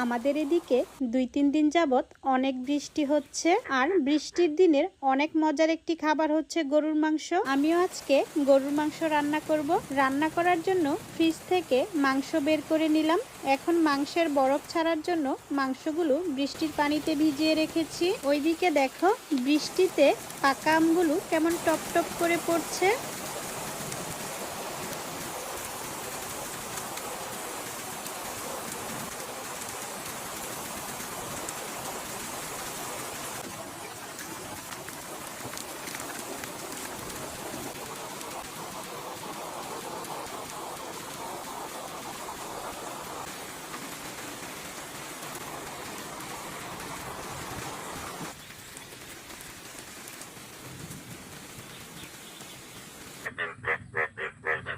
আমাদের এদিকে 2-3 দিন যাবত অনেক বৃষ্টি হচ্ছে আর বৃষ্টির দিনের অনেক মজার একটি খাবার হচ্ছে গরুর মাংস। আমিও আজকে গরুর মাংস রান্না করব। রান্না করার জন্য ফ্রিজ থেকে মাংস বের করে নিলাম। এখন মাংসের বরফ ছাড়ার জন্য মাংসগুলো বৃষ্টির পানিতে ভিজিয়ে রেখেছি। ওইদিকে দেখো বৃষ্টিতে পাকা আমগুলো কেমন টপ টপ করে পড়ছে।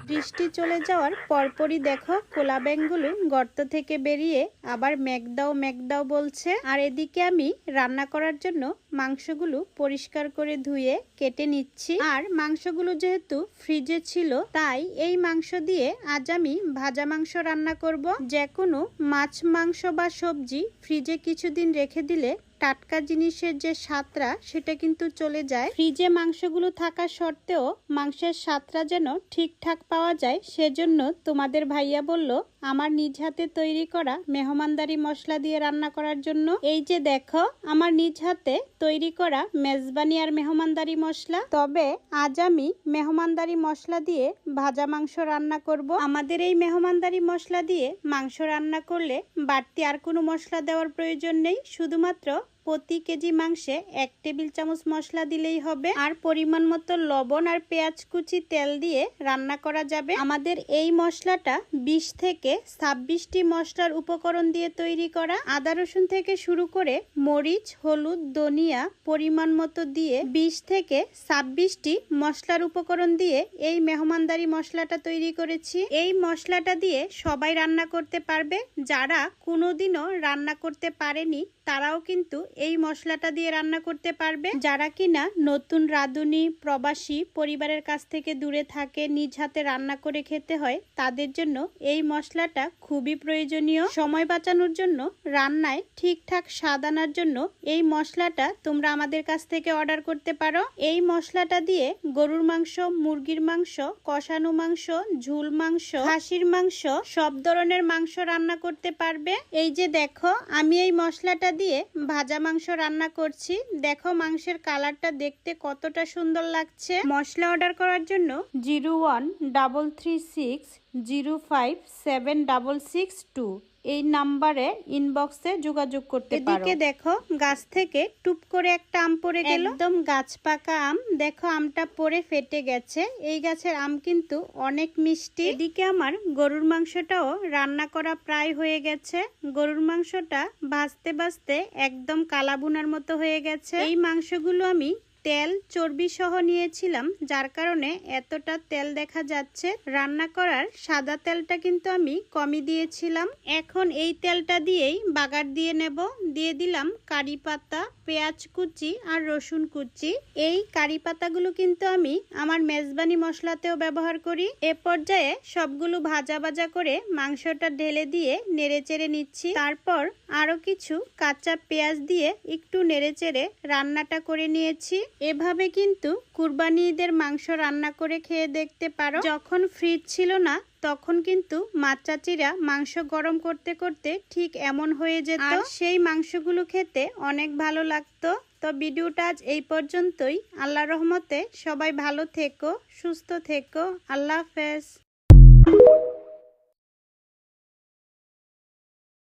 বৃষ্টি চলে যাওয়ার পরপরই দেখো কোলা ব্যাঙগুলো গর্ত থেকে বেরিয়ে আবার ম্যাগদাও বলছে। আর এদিকে আমি রান্না করার জন্য মাংসগুলো পরিষ্কার করে ধুয়ে কেটে নিচ্ছি। আর মাংসগুলো যেহেতু ফ্রিজে ছিল তাই এই মাংস দিয়ে আজ আমি ভাজা মাংস রান্না করব। যে কোনো মাছ মাংস বা সবজি ফ্রিজে কিছুদিন রেখে দিলে টাটকা জিনিসের যে স্বাদটা সেটা কিন্তু চলে যায়। ফ্রিজে মাংসগুলো থাকা সত্ত্বেও মাংসের স্বাদটা যেন ঠিকঠাক পাওয়া যায়, সেজন্য তোমাদের ভাইয়া বলল আমার নিজ হাতে তৈরি করা মেহমানদারি মশলা দিয়ে রান্না করার জন্য। এই যে দেখো আমার নিজ হাতে তৈরি করা মেজবানি আর মেহমানদারি মশলা। তবে আজ আমি মেহমানদারি মশলা দিয়ে ভাজা মাংস রান্না করব। আমাদের এই মেহমানদারি মশলা দিয়ে মাংস রান্না করলে বাড়তি আর কোনো মশলা দেওয়ার প্রয়োজন নেই। শুধুমাত্র প্রতি কেজি মাংসে 1 টেবিল চামচ মশলা দিলেই হবে। আর পরিমাণ মতো লবণ আর পেঁয়াজ কুচি তেল দিয়ে রান্না করা যাবে। আমাদের এই মশলাটা 20 থেকে 26টি মশলার উপকরণ দিয়ে তৈরি করা। আদা রসুন থেকে শুরু করে মরিচ, হলুদ, ধনিয়া পরিমাণ মতো দিয়ে 20 থেকে 26টি মশলার উপকরণ দিয়ে এই মেহমানদারি মশলাটা তৈরি করেছি। এই মশলাটা দিয়ে সবাই রান্না করতে পারবে। যারা কোনোদিনও রান্না করতে পারেনি তারাও কিন্তু এই মশলাটা দিয়ে রান্না করতে পারবে। যারা কিনা নতুন রাঁধুনি, প্রবাসী, পরিবারের কাছ থেকে দূরে থাকে, নিজ হাতে রান্না করে খেতে হয়, তাদের জন্য এই মশলাটা খুবই প্রয়োজনীয়। সময় বাঁচানোর জন্য, রান্নায় ঠিকঠাক স্বাদ আনার জন্য এই মশলাটা তোমরা আমাদের কাছ থেকে অর্ডার করতে পারো। এই মশলাটা দিয়ে গরুর মাংস, মুরগির মাংস, কষানো মাংস, ঝুল মাংস, খাসির মাংস সব ধরনের মাংস রান্না করতে পারবে। এই যে দেখো আমি এই মশলাটা দিয়ে ভাজা মাংস রান্না করছি। দেখো মাংসের কালারটা দেখতে কতটা সুন্দর লাগছে। মশলা অর্ডার করার জন্য 013360576662 এই নাম্বারে ইনবক্সে যোগাযোগ করতে পারো। এদিকে দেখো গাছ থেকে টুপ করে একটা আম পড়ে গেল, একদম গাছ পাকা আম। দেখো আমটা পড়ে ফেটে গেছে। এই গাছের আম কিন্তু অনেক মিষ্টি। এদিকে আমার গরুর মাংসটাও রান্না করা প্রায় হয়ে গেছে। গরুর মাংসটা ভাজতে ভাজতে একদম কালাবুনার মতো হয়ে গেছে। এই মাংসগুলো আমি তেল চর্বি সহ নিয়েছিলাম, যার কারণে এতটা তেল দেখা যাচ্ছে। রান্না করার সাদা তেলটা কিন্তু আমি কমই দিয়েছিলাম। এখন এই তেলটা দিয়েই বাগার দিয়ে নেব। দিয়ে দিলাম কারি পাতা, পেঁয়াজ কুচি আর রসুন কুচি। এই কারি পাতাগুলো কিন্তু আমি আমার মেজবানি মশলাতেও ব্যবহার করি। এ পর্যায়ে সবগুলো ভাজা ভাজা করে মাংসটা ঢেলে দিয়ে নেড়েচেড়ে নিচ্ছি। তারপর আরো কিছু কাঁচা পেঁয়াজ দিয়ে একটু নেড়েচেড়ে রান্নাটা করে নিয়েছি। এভাবে কিন্তু কুরবানি ঈদের মাংস রান্না করে খেয়ে দেখতে পারো। যখন ফ্রিজ ছিল না তখন কিন্তু মা চাচিরা মাংস গরম করতে করতে ঠিক এমন হয়ে যেত। আর সেই মাংসগুলো খেতে অনেক ভালো লাগতো। তো ভিডিওটা আজ এই পর্যন্তই। আল্লাহর রহমতে সবাই ভালো থেকো, সুস্থ থেকো। আল্লাহ হাফেজ।